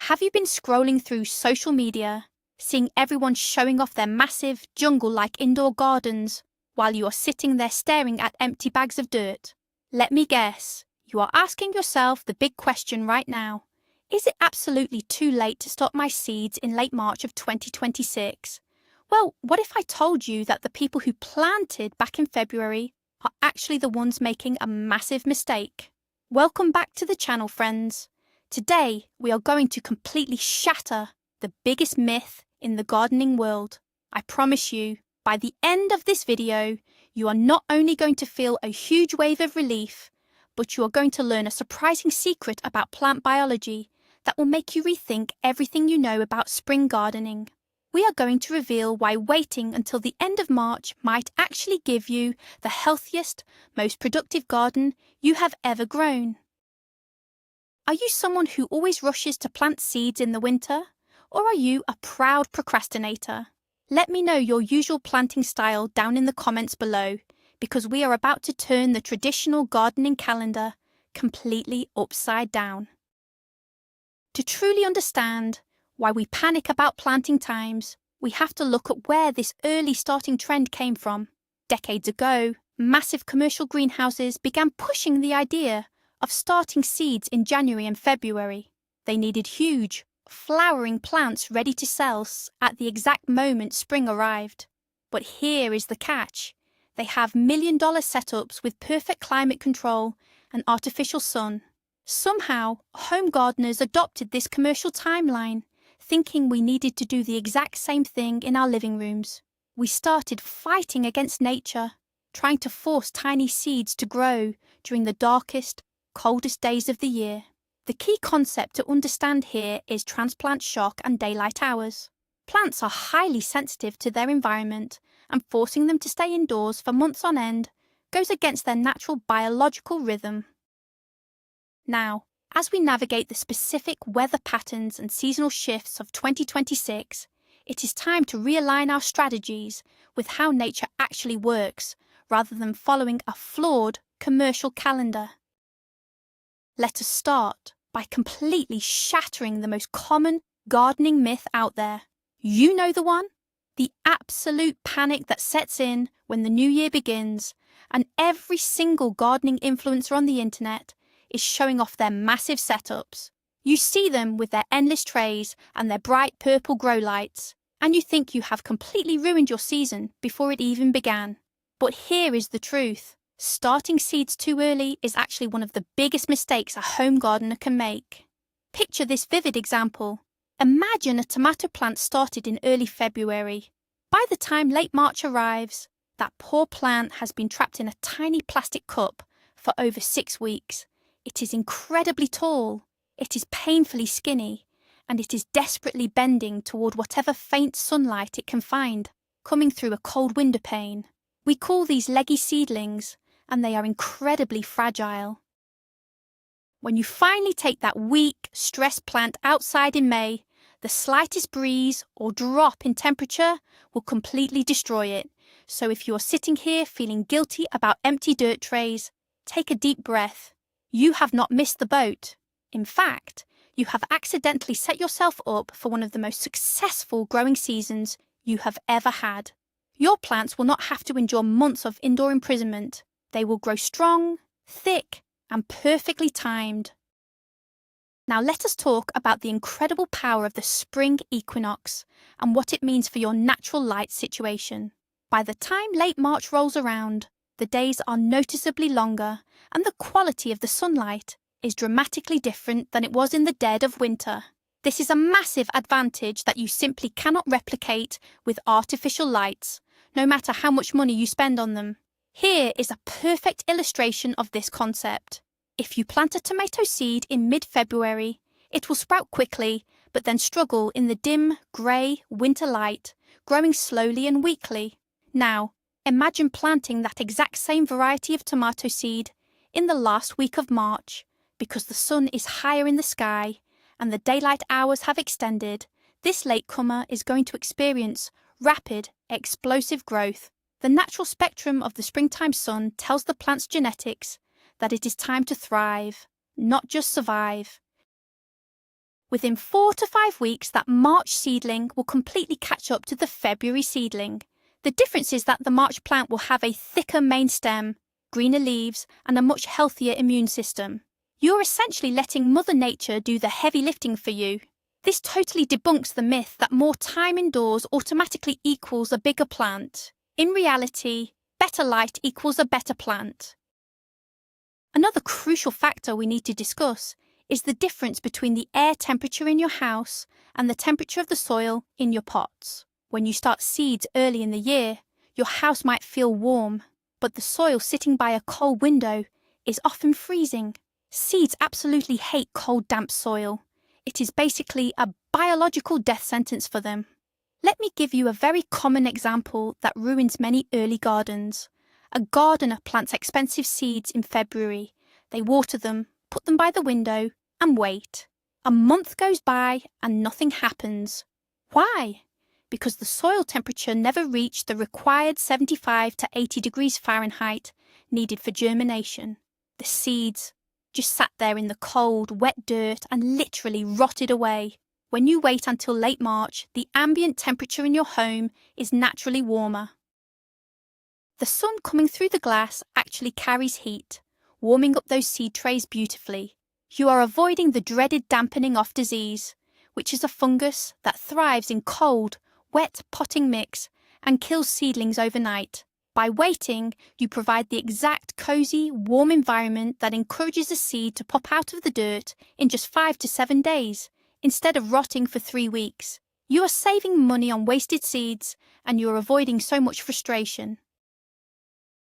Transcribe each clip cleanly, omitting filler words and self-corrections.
Have you been scrolling through social media, seeing everyone showing off their massive, jungle-like indoor gardens while you are sitting there staring at empty bags of dirt? Let me guess, you are asking yourself the big question right now. Is it absolutely too late to start my seeds in late March of 2026? Well, what if I told you that the people who planted back in February are actually the ones making a massive mistake? Welcome back to the channel, friends. Today, we are going to completely shatter the biggest myth in the gardening world. I promise you, by the end of this video, you are not only going to feel a huge wave of relief, but you are going to learn a surprising secret about plant biology that will make you rethink everything you know about spring gardening. We are going to reveal why waiting until the end of March might actually give you the healthiest, most productive garden you have ever grown. Are you someone who always rushes to plant seeds in the winter? Or are you a proud procrastinator? Let me know your usual planting style down in the comments below, because we are about to turn the traditional gardening calendar completely upside down. To truly understand why we panic about planting times, we have to look at where this early starting trend came from. Decades ago, massive commercial greenhouses began pushing the idea of starting seeds in January and February. They needed huge, flowering plants ready to sell at the exact moment spring arrived. But here is the catch. They have million-dollar setups with perfect climate control and artificial sun. Somehow, home gardeners adopted this commercial timeline, thinking we needed to do the exact same thing in our living rooms. We started fighting against nature, trying to force tiny seeds to grow during the darkest, coldest days of the year. The key concept to understand here is transplant shock and daylight hours. Plants are highly sensitive to their environment, and forcing them to stay indoors for months on end goes against their natural biological rhythm. Now, as we navigate the specific weather patterns and seasonal shifts of 2026, it is time to realign our strategies with how nature actually works, rather than following a flawed commercial calendar. Let us start by completely shattering the most common gardening myth out there. You know the one? The absolute panic that sets in when the new year begins, and every single gardening influencer on the internet is showing off their massive setups. You see them with their endless trays and their bright purple grow lights, and you think you have completely ruined your season before it even began. But here is the truth. Starting seeds too early is actually one of the biggest mistakes a home gardener can make. Picture this vivid example. Imagine a tomato plant started in early February. By the time late March arrives, that poor plant has been trapped in a tiny plastic cup for over 6 weeks. It is incredibly tall, it is painfully skinny, and it is desperately bending toward whatever faint sunlight it can find, coming through a cold window pane. We call these leggy seedlings, and they are incredibly fragile. When you finally take that weak, stressed plant outside in May, the slightest breeze or drop in temperature will completely destroy it. So if you are sitting here feeling guilty about empty dirt trays, take a deep breath. You have not missed the boat. In fact, you have accidentally set yourself up for one of the most successful growing seasons you have ever had. Your plants will not have to endure months of indoor imprisonment. They will grow strong, thick, and perfectly timed. Now let us talk about the incredible power of the spring equinox and what it means for your natural light situation. By the time late March rolls around, the days are noticeably longer, and the quality of the sunlight is dramatically different than it was in the dead of winter. This is a massive advantage that you simply cannot replicate with artificial lights, no matter how much money you spend on them. Here is a perfect illustration of this concept. If you plant a tomato seed in mid-February, it will sprout quickly, but then struggle in the dim, grey winter light, growing slowly and weakly. Now, imagine planting that exact same variety of tomato seed in the last week of March. Because the sun is higher in the sky and the daylight hours have extended, this latecomer is going to experience rapid, explosive growth. The natural spectrum of the springtime sun tells the plant's genetics that it is time to thrive, not just survive. Within 4 to 5 weeks, that March seedling will completely catch up to the February seedling. The difference is that the March plant will have a thicker main stem, greener leaves, and a much healthier immune system. You're essentially letting Mother Nature do the heavy lifting for you. This totally debunks the myth that more time indoors automatically equals a bigger plant. In reality, better light equals a better plant. Another crucial factor we need to discuss is the difference between the air temperature in your house and the temperature of the soil in your pots. When you start seeds early in the year, your house might feel warm, but the soil sitting by a cold window is often freezing. Seeds absolutely hate cold, damp soil. It is basically a biological death sentence for them. Let me give you a very common example that ruins many early gardens. A gardener plants expensive seeds in February. They water them, put them by the window, and wait. A month goes by and nothing happens. Why? Because the soil temperature never reached the required 75 to 80 degrees Fahrenheit needed for germination. The seeds just sat there in the cold, wet dirt and literally rotted away. When you wait until late March, the ambient temperature in your home is naturally warmer. The sun coming through the glass actually carries heat, warming up those seed trays beautifully. You are avoiding the dreaded dampening off disease, which is a fungus that thrives in cold, wet potting mix and kills seedlings overnight. By waiting, you provide the exact cozy, warm environment that encourages a seed to pop out of the dirt in just 5 to 7 days, instead of rotting for 3 weeks. You are saving money on wasted seeds, and you are avoiding so much frustration.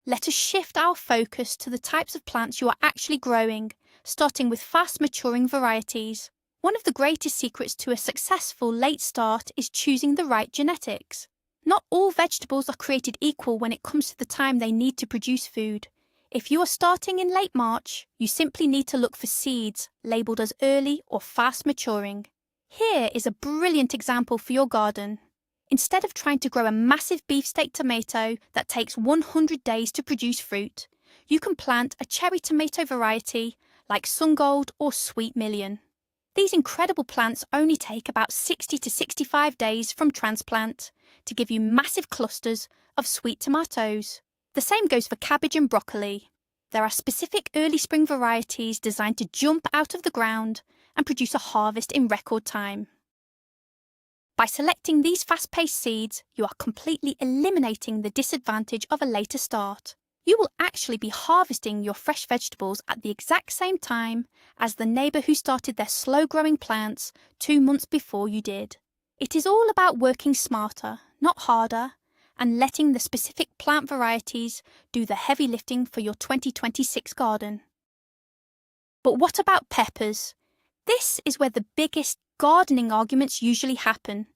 Let us shift our focus to the types of plants you are actually growing, starting with fast-maturing varieties. One of the greatest secrets to a successful late start is choosing the right genetics. Not all vegetables are created equal when it comes to the time they need to produce food. If you are starting in late March, you simply need to look for seeds labelled as early or fast maturing. Here is a brilliant example for your garden. Instead of trying to grow a massive beefsteak tomato that takes 100 days to produce fruit, you can plant a cherry tomato variety like Sungold or Sweet Million. These incredible plants only take about 60 to 65 days from transplant to give you massive clusters of sweet tomatoes. The same goes for cabbage and broccoli. There are specific early spring varieties designed to jump out of the ground and produce a harvest in record time. By selecting these fast-paced seeds, you are completely eliminating the disadvantage of a later start. You will actually be harvesting your fresh vegetables at the exact same time as the neighbour who started their slow-growing plants 2 months before you did. It is all about working smarter, not harder, and letting the specific plant varieties do the heavy lifting for your 2026 garden. But what about peppers? This is where the biggest gardening arguments usually happen.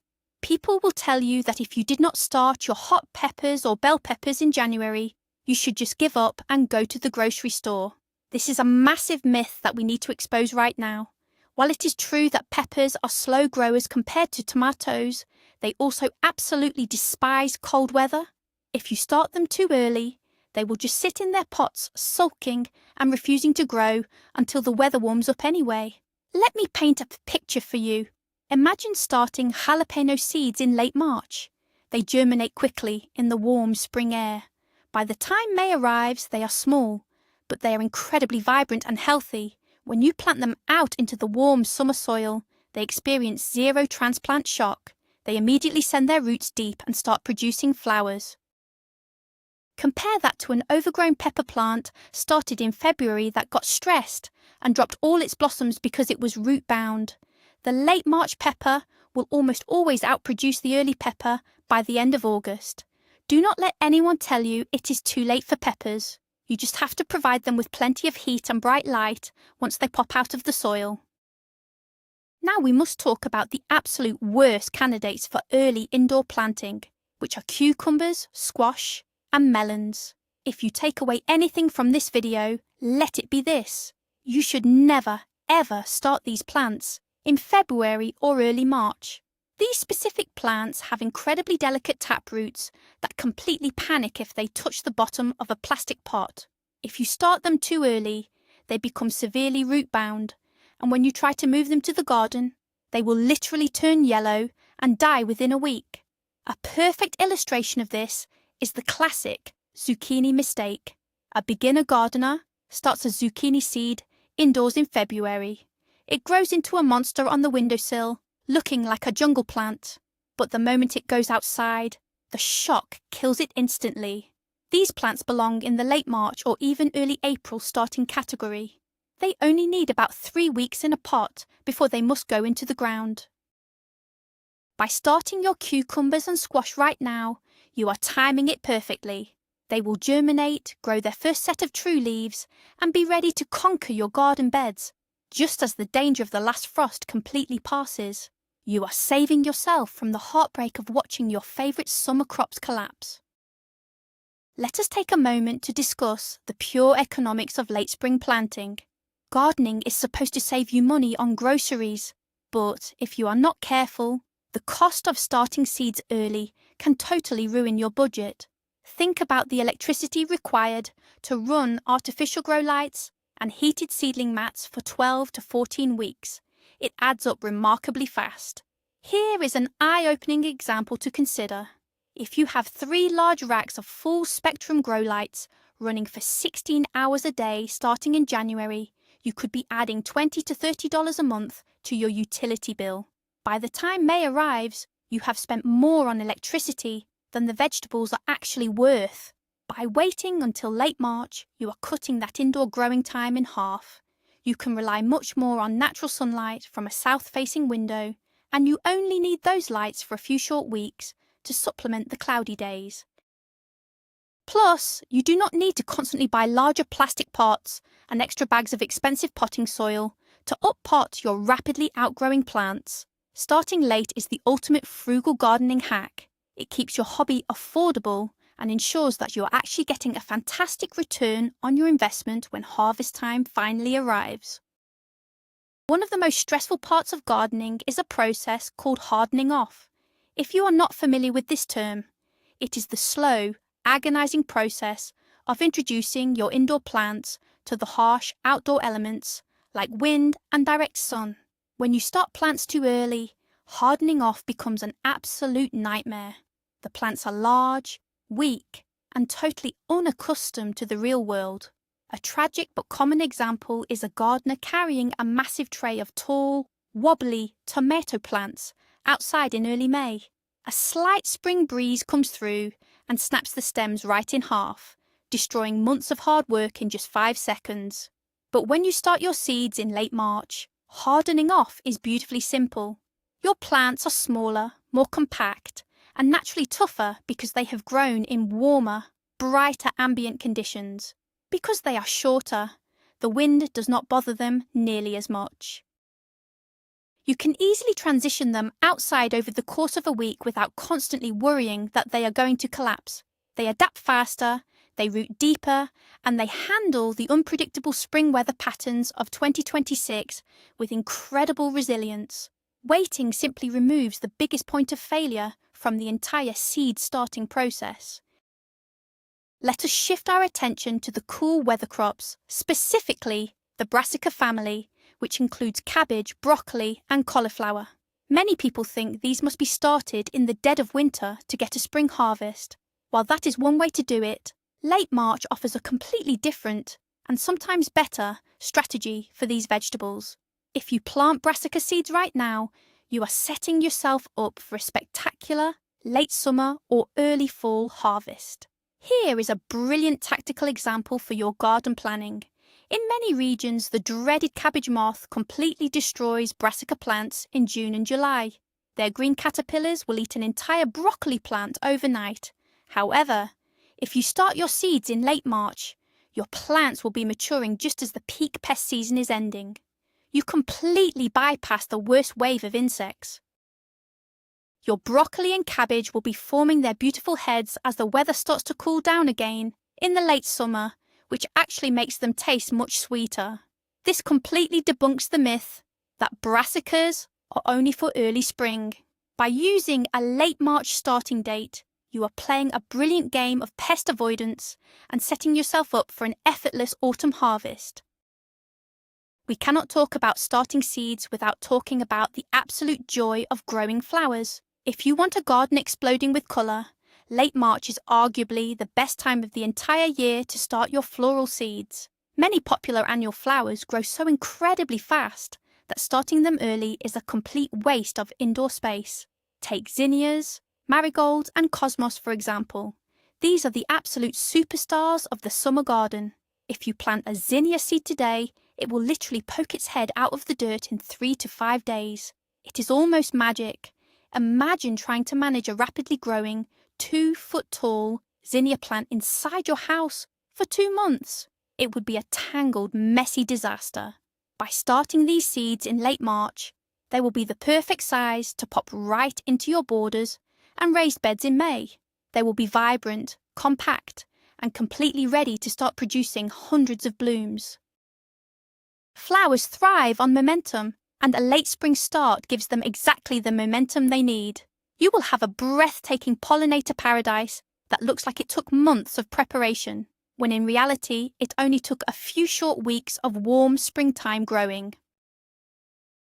People will tell you that if you did not start your hot peppers or bell peppers in January, you should just give up and go to the grocery store. This is a massive myth that we need to expose right now. While it is true that peppers are slow growers compared to tomatoes, they also absolutely despise cold weather. If you start them too early, they will just sit in their pots sulking and refusing to grow until the weather warms up anyway. Let me paint a picture for you. Imagine starting jalapeno seeds in late March. They germinate quickly in the warm spring air. By the time May arrives, they are small, but they are incredibly vibrant and healthy. When you plant them out into the warm summer soil, they experience zero transplant shock. They immediately send their roots deep and start producing flowers. Compare that to an overgrown pepper plant started in February that got stressed and dropped all its blossoms because it was root-bound. The late March pepper will almost always outproduce the early pepper by the end of August. Do not let anyone tell you it is too late for peppers. You just have to provide them with plenty of heat and bright light once they pop out of the soil. Now we must talk about the absolute worst candidates for early indoor planting, which are cucumbers, squash, and melons. If you take away anything from this video, let it be this. You should never, ever start these plants in February or early March. These specific plants have incredibly delicate taproots that completely panic if they touch the bottom of a plastic pot. If you start them too early, they become severely root-bound, and when you try to move them to the garden, They will literally turn yellow and die within a week. A perfect illustration of this is the classic zucchini mistake. A beginner gardener starts a zucchini seed indoors in February. It grows into a monster on the windowsill, looking like a jungle plant. But the moment it goes outside, the shock kills it instantly. These plants belong in the late March or even early April starting category. They only need about 3 weeks in a pot before they must go into the ground. By starting your cucumbers and squash right now, you are timing it perfectly. They will germinate, grow their first set of true leaves, and be ready to conquer your garden beds, just as the danger of the last frost completely passes. You are saving yourself from the heartbreak of watching your favourite summer crops collapse. Let us take a moment to discuss the pure economics of late spring planting. Gardening is supposed to save you money on groceries, but if you are not careful, the cost of starting seeds early can totally ruin your budget. Think about the electricity required to run artificial grow lights and heated seedling mats for 12 to 14 weeks. It adds up remarkably fast. Here is an eye-opening example to consider. If you have 3 large racks of full-spectrum grow lights running for 16 hours a day starting in January, you could be adding $20 to $30 a month to your utility bill. By the time May arrives, you have spent more on electricity than the vegetables are actually worth. By waiting until late March, you are cutting that indoor growing time in half. You can rely much more on natural sunlight from a south-facing window, and you only need those lights for a few short weeks to supplement the cloudy days. Plus, you do not need to constantly buy larger plastic pots and extra bags of expensive potting soil to up-pot your rapidly outgrowing plants. Starting late is the ultimate frugal gardening hack. It keeps your hobby affordable and ensures that you are actually getting a fantastic return on your investment when harvest time finally arrives. One of the most stressful parts of gardening is a process called hardening off. If you are not familiar with this term, it is the slow, agonizing process of introducing your indoor plants to the harsh outdoor elements like wind and direct sun. When you start plants too early, hardening off becomes an absolute nightmare. The plants are large, weak, and totally unaccustomed to the real world. A tragic but common example is a gardener carrying a massive tray of tall, wobbly tomato plants outside in early May. A slight spring breeze comes through and snaps the stems right in half, destroying months of hard work in just 5 seconds. But when you start your seeds in late March, hardening off is beautifully simple. Your plants are smaller, more compact, and naturally tougher because they have grown in warmer, brighter ambient conditions. Because they are shorter, the wind does not bother them nearly as much. You can easily transition them outside over the course of a week without constantly worrying that they are going to collapse. They adapt faster, they root deeper, and they handle the unpredictable spring weather patterns of 2026 with incredible resilience. Waiting simply removes the biggest point of failure from the entire seed starting process. Let us shift our attention to the cool weather crops, specifically the brassica family, which includes cabbage, broccoli, and cauliflower. Many people think these must be started in the dead of winter to get a spring harvest. While that is one way to do it, late March offers a completely different, and sometimes better, strategy for these vegetables. If you plant brassica seeds right now, you are setting yourself up for a spectacular late summer or early fall harvest. Here is a brilliant tactical example for your garden planning. In many regions, the dreaded cabbage moth completely destroys brassica plants in June and July. Their green caterpillars will eat an entire broccoli plant overnight. However, if you start your seeds in late March, your plants will be maturing just as the peak pest season is ending. You completely bypass the worst wave of insects. Your broccoli and cabbage will be forming their beautiful heads as the weather starts to cool down again in the late summer, which actually makes them taste much sweeter. This completely debunks the myth that brassicas are only for early spring. By using a late March starting date, you are playing a brilliant game of pest avoidance and setting yourself up for an effortless autumn harvest. We cannot talk about starting seeds without talking about the absolute joy of growing flowers. If you want a garden exploding with colour, late March is arguably the best time of the entire year to start your floral seeds. Many popular annual flowers grow so incredibly fast that starting them early is a complete waste of indoor space. Take zinnias, marigolds and cosmos for example. These are the absolute superstars of the summer garden. If you plant a zinnia seed today, it will literally poke its head out of the dirt in 3 to 5 days. It is almost magic. Imagine trying to manage a rapidly growing, 2-foot-tall zinnia plant inside your house for 2 months. It would be a tangled, messy disaster. By starting these seeds in late March, they will be the perfect size to pop right into your borders and raised beds in May. They will be vibrant, compact, and completely ready to start producing hundreds of blooms. Flowers thrive on momentum, and a late spring start gives them exactly the momentum they need. You will have a breathtaking pollinator paradise that looks like it took months of preparation, when in reality it only took a few short weeks of warm springtime growing.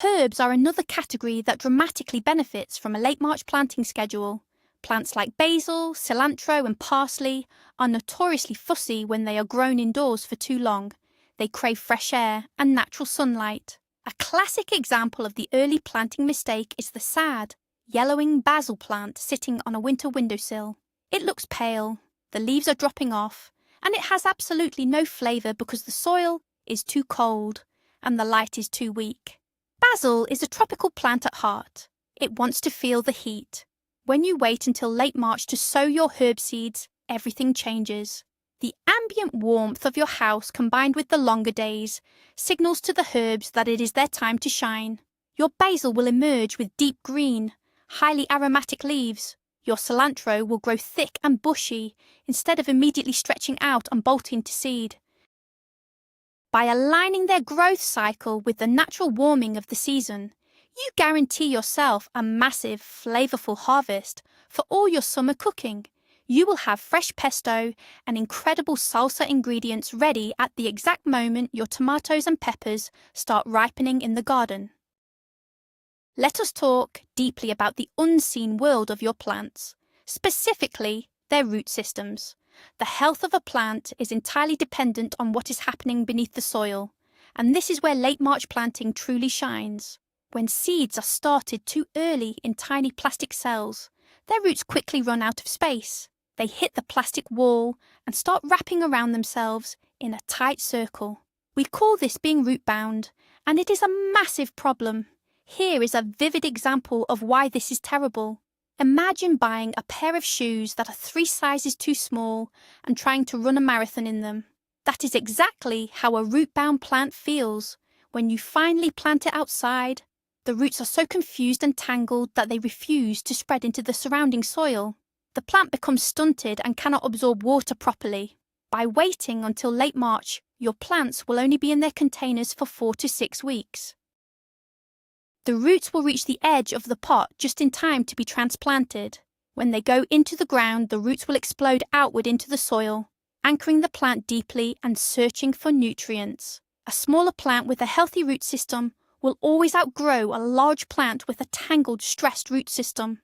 Herbs are another category that dramatically benefits from a late March planting schedule. Plants like basil, cilantro and parsley are notoriously fussy when they are grown indoors for too long. They crave fresh air and natural sunlight. A classic example of the early planting mistake is the sad, yellowing basil plant sitting on a winter windowsill. It looks pale, the leaves are dropping off, and it has absolutely no flavour because the soil is too cold and the light is too weak. Basil is a tropical plant at heart. It wants to feel the heat. When you wait until late March to sow your herb seeds, everything changes. The ambient warmth of your house combined with the longer days signals to the herbs that it is their time to shine. Your basil will emerge with deep green, highly aromatic leaves. Your cilantro will grow thick and bushy instead of immediately stretching out and bolting to seed. By aligning their growth cycle with the natural warming of the season, you guarantee yourself a massive, flavourful harvest for all your summer cooking. You will have fresh pesto and incredible salsa ingredients ready at the exact moment your tomatoes and peppers start ripening in the garden. Let us talk deeply about the unseen world of your plants, specifically their root systems. The health of a plant is entirely dependent on what is happening beneath the soil, and this is where late March planting truly shines. When seeds are started too early in tiny plastic cells, their roots quickly run out of space. They hit the plastic wall and start wrapping around themselves in a tight circle. We call this being root-bound, and it is a massive problem. Here is a vivid example of why this is terrible. Imagine buying a pair of shoes that are 3 sizes too small and trying to run a marathon in them. That is exactly how a root-bound plant feels. When you finally plant it outside, the roots are so confused and tangled that they refuse to spread into the surrounding soil. The plant becomes stunted and cannot absorb water properly. By waiting until late March, your plants will only be in their containers for 4 to 6 weeks. The roots will reach the edge of the pot just in time to be transplanted. When they go into the ground, the roots will explode outward into the soil, anchoring the plant deeply and searching for nutrients. A smaller plant with a healthy root system will always outgrow a large plant with a tangled, stressed root system.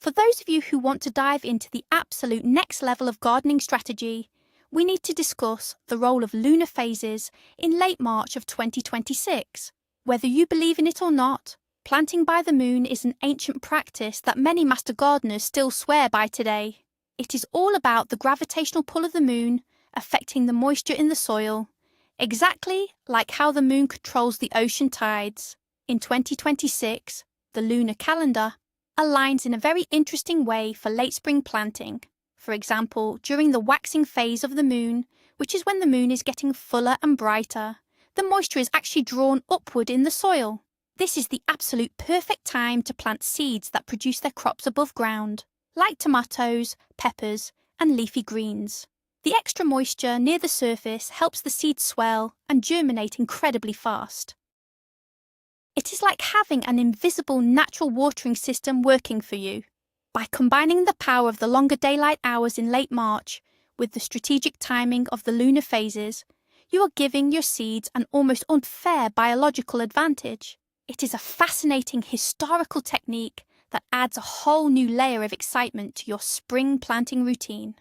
For those of you who want to dive into the absolute next level of gardening strategy, we need to discuss the role of lunar phases in late March of 2026. Whether you believe in it or not, planting by the moon is an ancient practice that many master gardeners still swear by today. It is all about the gravitational pull of the moon affecting the moisture in the soil, exactly like how the moon controls the ocean tides. In 2026, the lunar calendar aligns in a very interesting way for late spring planting. For example, during the waxing phase of the moon, which is when the moon is getting fuller and brighter, the moisture is actually drawn upward in the soil. This is the absolute perfect time to plant seeds that produce their crops above ground, like tomatoes, peppers, and leafy greens. The extra moisture near the surface helps the seeds swell and germinate incredibly fast. It is like having an invisible natural watering system working for you. By combining the power of the longer daylight hours in late March with the strategic timing of the lunar phases, You are giving your seeds an almost unfair biological advantage. It is a fascinating historical technique that adds a whole new layer of excitement to your spring planting routine.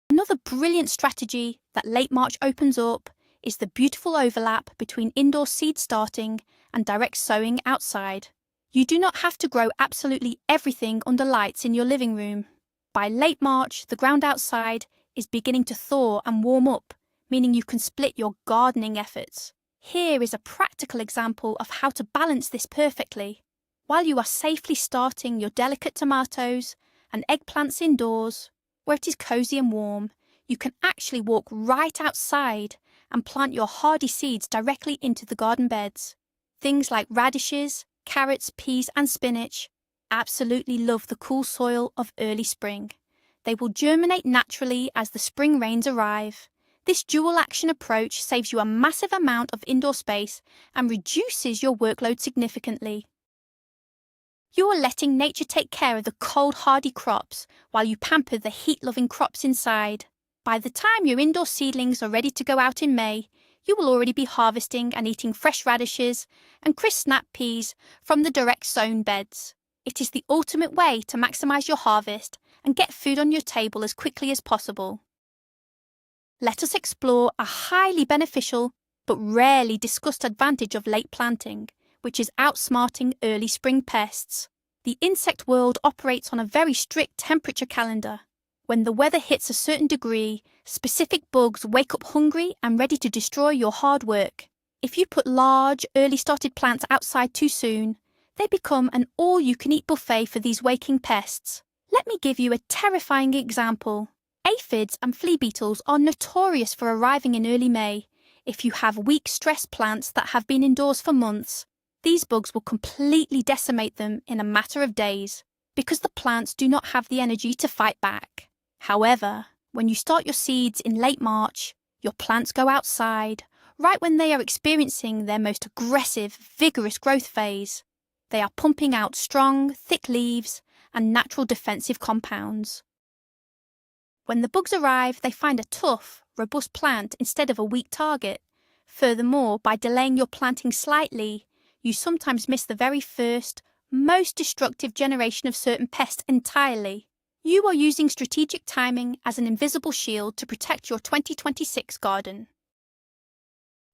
Another brilliant strategy that late March opens up is the beautiful overlap between indoor seed starting and direct sowing outside. You do not have to grow absolutely everything under lights in your living room. By late March, the ground outside is beginning to thaw and warm up, meaning you can split your gardening efforts. Here is a practical example of how to balance this perfectly. While you are safely starting your delicate tomatoes and eggplants indoors, where it is cozy and warm, you can actually walk right outside and plant your hardy seeds directly into the garden beds. Things like radishes, carrots, peas and spinach absolutely love the cool soil of early spring. They will germinate naturally as the spring rains arrive. This dual action approach saves you a massive amount of indoor space and reduces your workload significantly. You are letting nature take care of the cold hardy crops while you pamper the heat-loving crops inside. By the time your indoor seedlings are ready to go out in May, you will already be harvesting and eating fresh radishes and crisp snap peas from the direct sown beds. It is the ultimate way to maximize your harvest and get food on your table as quickly as possible. Let us explore a highly beneficial but rarely discussed advantage of late planting, which is outsmarting early spring pests. The insect world operates on a very strict temperature calendar. When the weather hits a certain degree, specific bugs wake up hungry and ready to destroy your hard work. If you put large, early started plants outside too soon, they become an all-you-can-eat buffet for these waking pests. Let me give you a terrifying example. Aphids and flea beetles are notorious for arriving in early May. If you have weak, stressed plants that have been indoors for months, these bugs will completely decimate them in a matter of days because the plants do not have the energy to fight back. However, when you start your seeds in late March, your plants go outside right when they are experiencing their most aggressive, vigorous growth phase. They are pumping out strong, thick leaves and natural defensive compounds. When the bugs arrive, they find a tough, robust plant instead of a weak target. Furthermore, by delaying your planting slightly, you sometimes miss the very first, most destructive generation of certain pests entirely. You are using strategic timing as an invisible shield to protect your 2026 garden.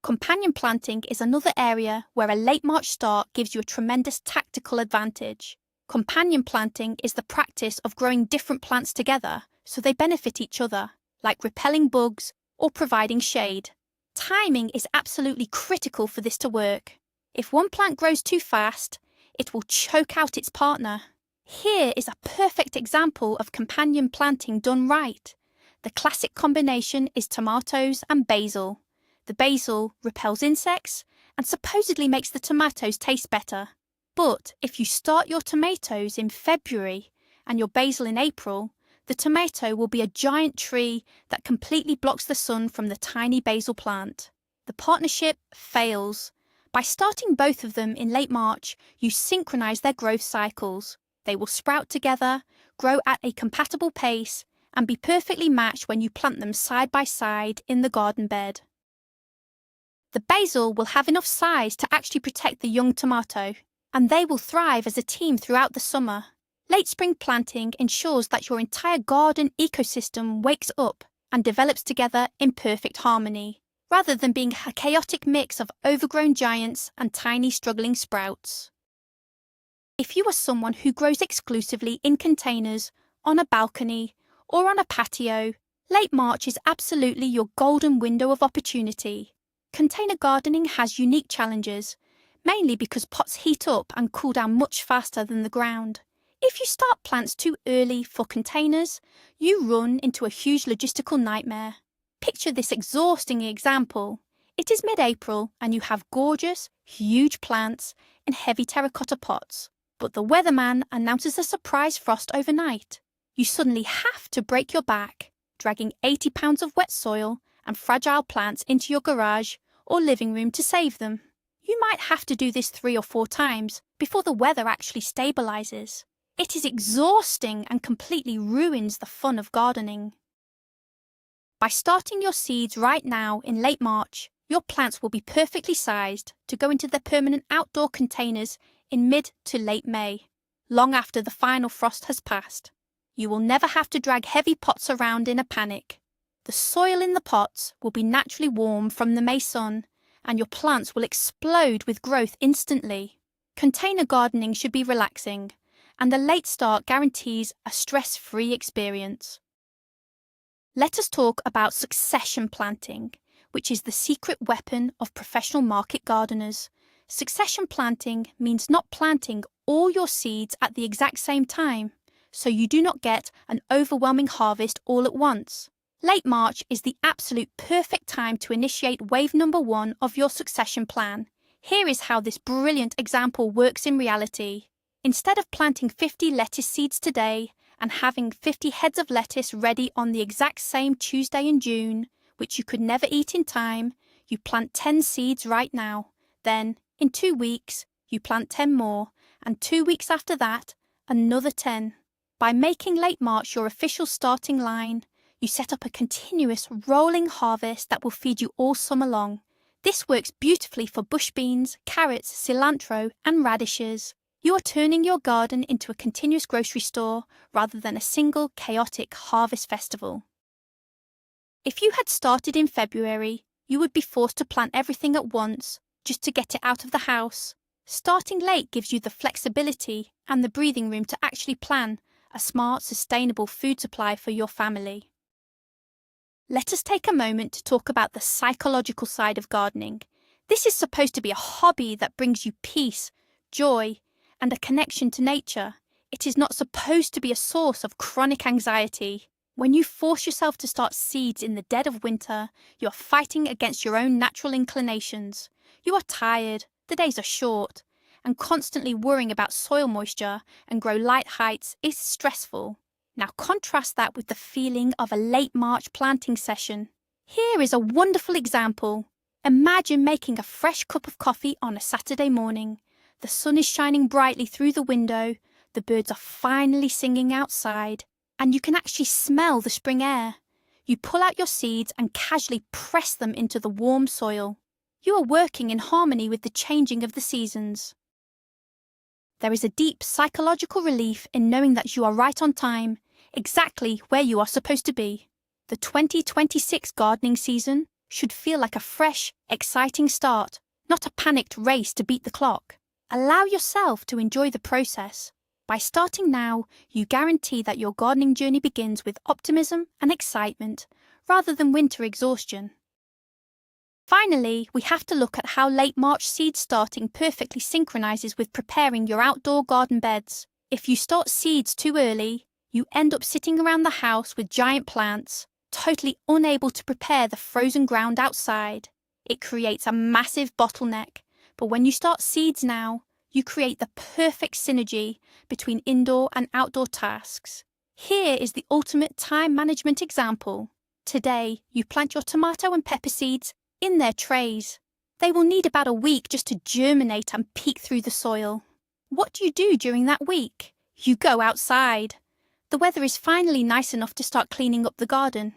Companion planting is another area where a late March start gives you a tremendous tactical advantage. Companion planting is the practice of growing different plants together so they benefit each other, like repelling bugs or providing shade. Timing is absolutely critical for this to work. If one plant grows too fast, it will choke out its partner. Here is a perfect example of companion planting done right. The classic combination is tomatoes and basil. The basil repels insects and supposedly makes the tomatoes taste better. But if you start your tomatoes in February and your basil in April, the tomato will be a giant tree that completely blocks the sun from the tiny basil plant. The partnership fails. By starting both of them in late March, you synchronize their growth cycles. They will sprout together, grow at a compatible pace, and be perfectly matched when you plant them side by side in the garden bed. The basil will have enough size to actually protect the young tomato, and they will thrive as a team throughout the summer. Late spring planting ensures that your entire garden ecosystem wakes up and develops together in perfect harmony, rather than being a chaotic mix of overgrown giants and tiny struggling sprouts. If you are someone who grows exclusively in containers, on a balcony, or on a patio, late March is absolutely your golden window of opportunity. Container gardening has unique challenges, mainly because pots heat up and cool down much faster than the ground. If you start plants too early for containers, you run into a huge logistical nightmare. Picture this exhausting example. It is mid-April and you have gorgeous, huge plants in heavy terracotta pots, but the weatherman announces a surprise frost overnight. You suddenly have to break your back, dragging 80 pounds of wet soil and fragile plants into your garage or living room to save them. You might have to do this 3 or 4 times before the weather actually stabilizes. It is exhausting and completely ruins the fun of gardening. By starting your seeds right now in late March, your plants will be perfectly sized to go into their permanent outdoor containers in mid to late May, long after the final frost has passed. You will never have to drag heavy pots around in a panic. The soil in the pots will be naturally warm from the May sun, and your plants will explode with growth instantly. Container gardening should be relaxing, and the late start guarantees a stress-free experience. Let us talk about succession planting, which is the secret weapon of professional market gardeners. Succession planting means not planting all your seeds at the exact same time, so you do not get an overwhelming harvest all at once. Late March is the absolute perfect time to initiate wave number 1 of your succession plan. Here is how this brilliant example works in reality. Instead of planting 50 lettuce seeds today and having 50 heads of lettuce ready on the exact same Tuesday in June, which you could never eat in time, you plant 10 seeds right now. Then, in 2 weeks, you plant 10 more, and 2 weeks after that, another 10. By making late March your official starting line, you set up a continuous rolling harvest that will feed you all summer long. This works beautifully for bush beans, carrots, cilantro, and radishes. You are turning your garden into a continuous grocery store rather than a single chaotic harvest festival. If you had started in February, you would be forced to plant everything at once just to get it out of the house. Starting late gives you the flexibility and the breathing room to actually plan a smart, sustainable food supply for your family. Let us take a moment to talk about the psychological side of gardening. This is supposed to be a hobby that brings you peace, joy, and a connection to nature. It is not supposed to be a source of chronic anxiety. When you force yourself to start seeds in the dead of winter, you are fighting against your own natural inclinations. You are tired, the days are short, and constantly worrying about soil moisture and grow light heights is stressful. Now contrast that with the feeling of a late March planting session. Here is a wonderful example. Imagine making a fresh cup of coffee on a Saturday morning. The sun is shining brightly through the window, the birds are finally singing outside, and you can actually smell the spring air. You pull out your seeds and casually press them into the warm soil. You are working in harmony with the changing of the seasons. There is a deep psychological relief in knowing that you are right on time, exactly where you are supposed to be. The 2026 gardening season should feel like a fresh, exciting start, not a panicked race to beat the clock. Allow yourself to enjoy the process. By starting now, you guarantee that your gardening journey begins with optimism and excitement, rather than winter exhaustion. Finally, we have to look at how late March seed starting perfectly synchronizes with preparing your outdoor garden beds. If you start seeds too early, you end up sitting around the house with giant plants, totally unable to prepare the frozen ground outside. It creates a massive bottleneck. But when you start seeds now, you create the perfect synergy between indoor and outdoor tasks. Here is the ultimate time management example. Today, you plant your tomato and pepper seeds in their trays. They will need about a week just to germinate and peek through the soil. What do you do during that week? You go outside. The weather is finally nice enough to start cleaning up the garden.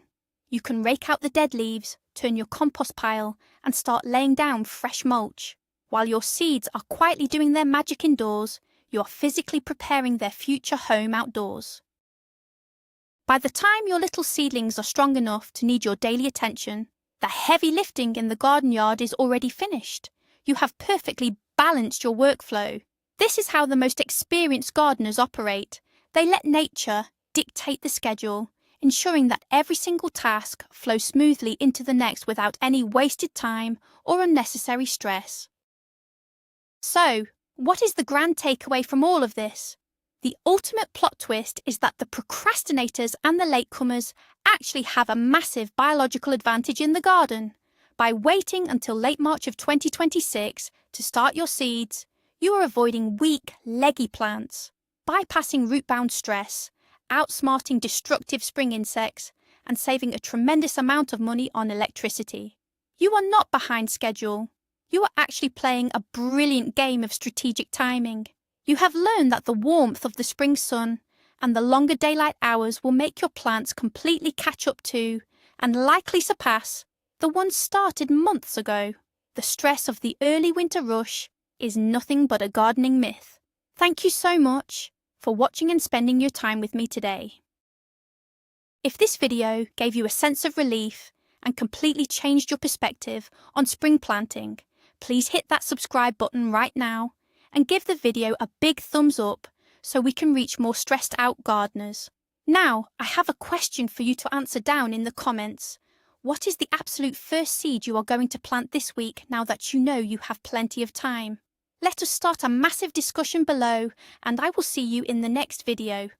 You can rake out the dead leaves, turn your compost pile, and start laying down fresh mulch. While your seeds are quietly doing their magic indoors, you are physically preparing their future home outdoors. By the time your little seedlings are strong enough to need your daily attention, the heavy lifting in the garden yard is already finished. You have perfectly balanced your workflow. This is how the most experienced gardeners operate. They let nature dictate the schedule, ensuring that every single task flows smoothly into the next without any wasted time or unnecessary stress. So, what is the grand takeaway from all of this? The ultimate plot twist is that the procrastinators and the latecomers actually have a massive biological advantage in the garden. By waiting until late March of 2026 to start your seeds, you are avoiding weak, leggy plants, bypassing root-bound stress, outsmarting destructive spring insects, and saving a tremendous amount of money on electricity. You are not behind schedule. You are actually playing a brilliant game of strategic timing. You have learned that the warmth of the spring sun and the longer daylight hours will make your plants completely catch up to and likely surpass the ones started months ago. The stress of the early winter rush is nothing but a gardening myth. Thank you so much for watching and spending your time with me today. If this video gave you a sense of relief and completely changed your perspective on spring planting, please hit that subscribe button right now and give the video a big thumbs up so we can reach more stressed out gardeners. Now, I have a question for you to answer down in the comments. What is the absolute first seed you are going to plant this week now that you know you have plenty of time? Let us start a massive discussion below, and I will see you in the next video.